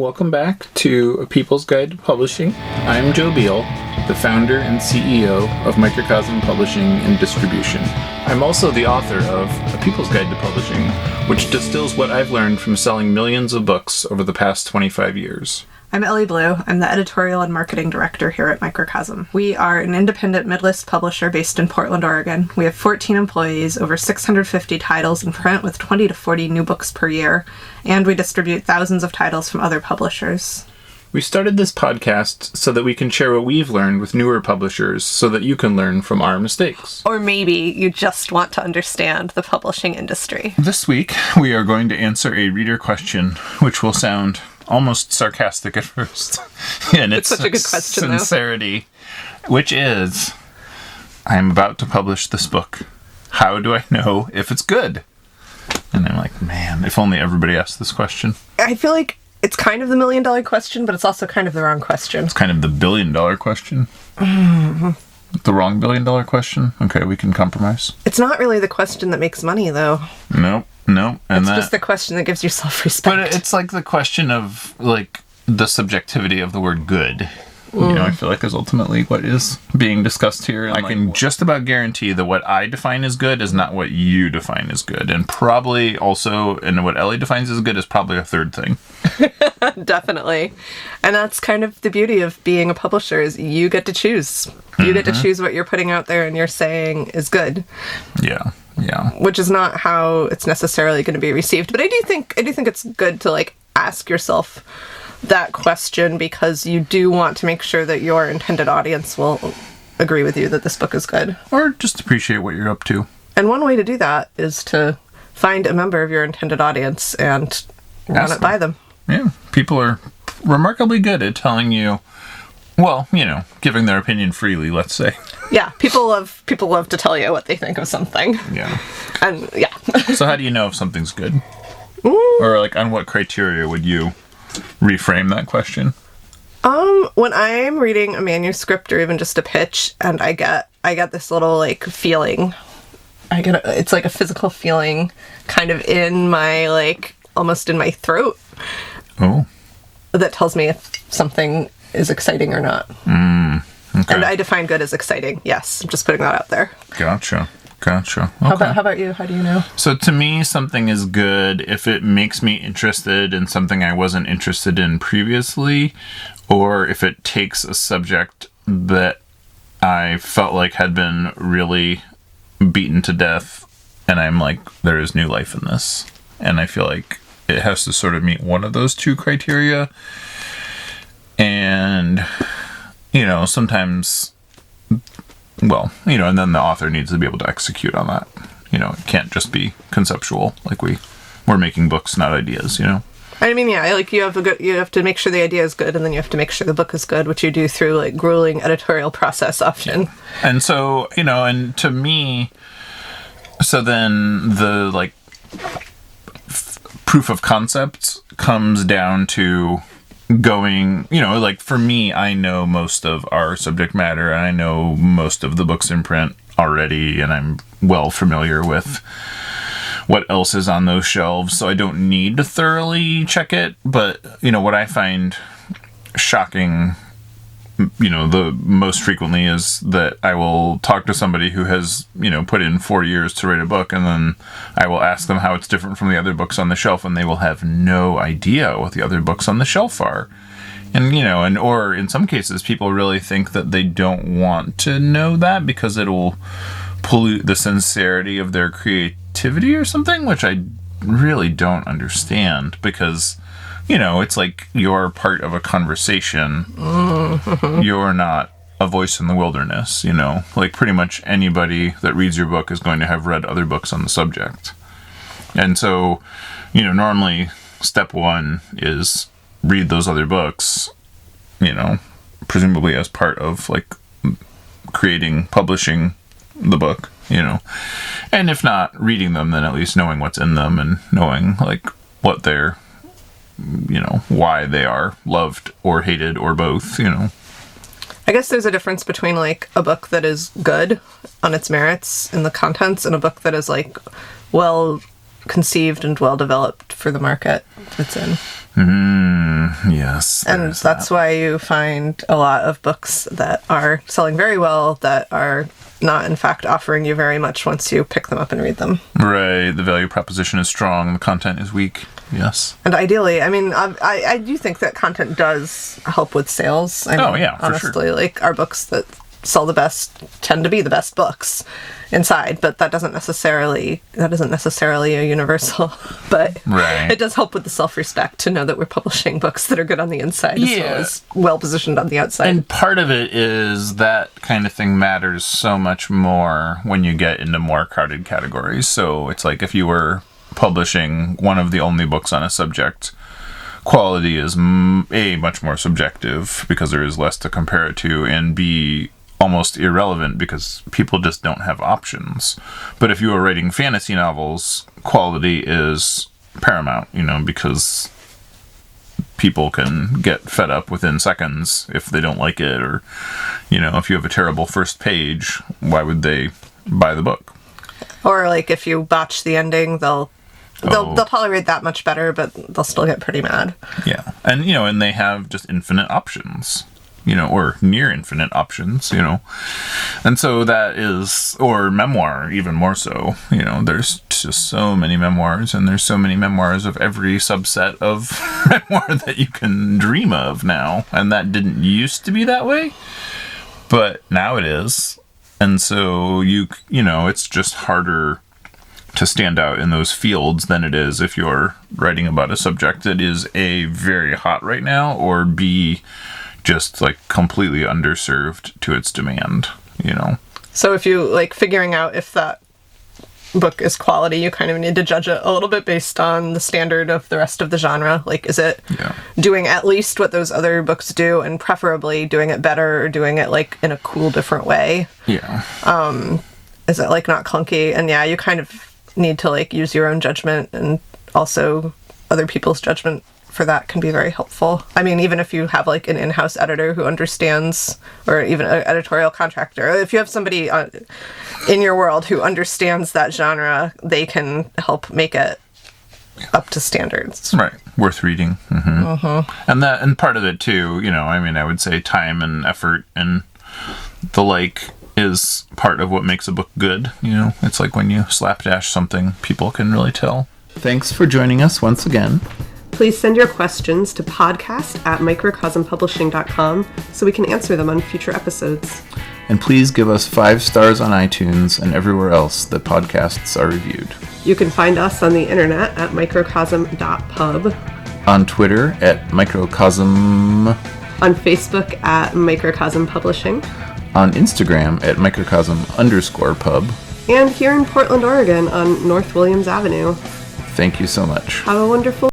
Welcome back to A People's Guide to Publishing. I'm Joe Beal, the founder and CEO of Microcosm Publishing and Distribution. I'm also the author of A People's Guide to Publishing, which distills what I've learned from selling millions of books over the past 25 years. I'm Ellie Blue. I'm the editorial and marketing director here at Microcosm. We are an independent mid-list publisher based in Portland, Oregon. We have 14 employees, over 650 titles in print with 20 to 40 new books per year, and we distribute thousands of titles from other publishers. We started this podcast so that we can share what we've learned with newer publishers so that you can learn from our mistakes. Or maybe you just want to understand the publishing industry. This week, we are going to answer a reader question, which will sound almost sarcastic at first. And it's such a good question, sincerity, which is, I'm about to publish this book. How do I know if it's good? And I'm like, man, if only everybody asked this question. I feel like it's kind of the $1 million question, but it's also kind of the wrong question. It's kind of the $1 billion question. The wrong $1 billion question? Okay, we can compromise. It's not really the question that makes money, though. Nope. And it's just the question that gives you self-respect. But it's like the question of, like, the subjectivity of the word good. You know, I feel like is ultimately what is being discussed here. I can just about guarantee that what I define as good is not what you define as good. And probably also, and what Ellie defines as good is probably a third thing. Definitely. And that's kind of the beauty of being a publisher is you get to choose. You get to choose what you're putting out there and you're saying is good. Yeah. Which is not how it's necessarily going to be received. But I do think it's good to, like, ask yourself that question because you do want to make sure that your intended audience will agree with you that this book is good. Or just appreciate what you're up to. And one way to do that is to find a member of your intended audience and run it by them. Yeah, people are remarkably good at telling you, well, you know, giving their opinion freely, let's say. Yeah, people love to tell you what they think of something. Yeah. And, yeah. So how do you know if something's good? Or, like, on what criteria would you reframe that question? When I'm reading a manuscript or even just a pitch and I get this little, like, feeling. It's like a physical feeling kind of in my, like, almost in my throat. Oh. That tells me if something is exciting or not. Okay. And I define good as exciting. Yes, I'm just putting that out there. Gotcha. Okay. How about you? How do you know? So to me, something is good if it makes me interested in something I wasn't interested in previously, or if it takes a subject that I felt like had been really beaten to death, and I'm like, there is new life in this. And I feel like it has to sort of meet one of those two criteria. And, you know, sometimes, well, you know, and then the author needs to be able to execute on that. You know, it can't just be conceptual. Like we're making books, not ideas, you know? I mean, yeah, like you have to make sure the idea is good, and then you have to make sure the book is good, which you do through, like, grueling editorial process often. And so, you know, and to me, so then the, like, proof of concept comes down to going, you know, like for me, I know most of our subject matter and I know most of the books in print already, and I'm well familiar with what else is on those shelves, so I don't need to thoroughly check it. But, you know, what I find shocking, you know, the most frequently is that I will talk to somebody who has, you know, put in 4 years to write a book, and then I will ask them how it's different from the other books on the shelf, and they will have no idea what the other books on the shelf are. And, you know, or in some cases, people really think that they don't want to know that because it'll pollute the sincerity of their creativity or something, which I really don't understand because, you know, it's like you're part of a conversation. You're not a voice in the wilderness, you know? Like, pretty much anybody that reads your book is going to have read other books on the subject. And so, you know, normally step one is read those other books, you know, presumably as part of, like, publishing the book, you know? And if not reading them, then at least knowing what's in them and knowing, like, what they're, you know, why they are loved or hated or both, you know. I guess there's a difference between, like, a book that is good on its merits in the contents and a book that is, like, well conceived and well developed for the market it's in. Yes. And that's why you find a lot of books that are selling very well that are not, in fact, offering you very much once you pick them up and read them. Right. The value proposition is strong. The content is weak. Yes. And ideally, I mean, I do think that content does help with sales. I mean, yeah, for honestly, sure. like, our books that sell the best tend to be the best books inside, but that isn't necessarily a universal, but Right. it does help with the self-respect to know that we're publishing books that are good on the inside as well as well positioned on the outside. And part of it is that kind of thing matters so much more when you get into more crowded categories. So it's like if you were publishing one of the only books on a subject, quality is A, much more subjective because there is less to compare it to, and B, almost irrelevant because people just don't have options. But if you are writing fantasy novels, quality is paramount, because people can get fed up within seconds if they don't like it, or if you have a terrible first page, why would they buy the book? Or like if you botch the ending, they'll tolerate that much better, but they'll still get pretty mad. Yeah. And and they have just infinite options, or near infinite options, And so that is, or memoir, even more so, there's just so many memoirs, and there's so many memoirs of every subset of memoir that you can dream of now. And that didn't used to be that way, but now it is. And so it's just harder to stand out in those fields than it is if you're writing about a subject that is A, very hot right now, or B, just like completely underserved to its demand, So if you like figuring out if that book is quality, you kind of need to judge it a little bit based on the standard of the rest of the genre. Like, is it doing at least what those other books do, and preferably doing it better, or doing it like in a cool, different way? Yeah. Is it like not clunky? And you kind of need to like use your own judgment, and also other people's judgment for that can be very helpful. I mean, even if you have like an in-house editor who understands, or even an editorial contractor, if you have somebody in your world who understands that genre, they can help make it up to standards. Right. Worth reading. And part of it too, I would say time and effort and the like is part of what makes a book good. It's like when you slapdash something, people can really tell. Thanks for joining us once again. Please send your questions to podcast@microcosmpublishing.com so we can answer them on future episodes. And please give us 5 stars on iTunes and everywhere else that podcasts are reviewed. You can find us on the internet at microcosm.pub, on Twitter at Microcosm, on Facebook at Microcosm Publishing, on Instagram at Microcosm_pub, and here in Portland, Oregon on North Williams Avenue. Thank you so much. Have a wonderful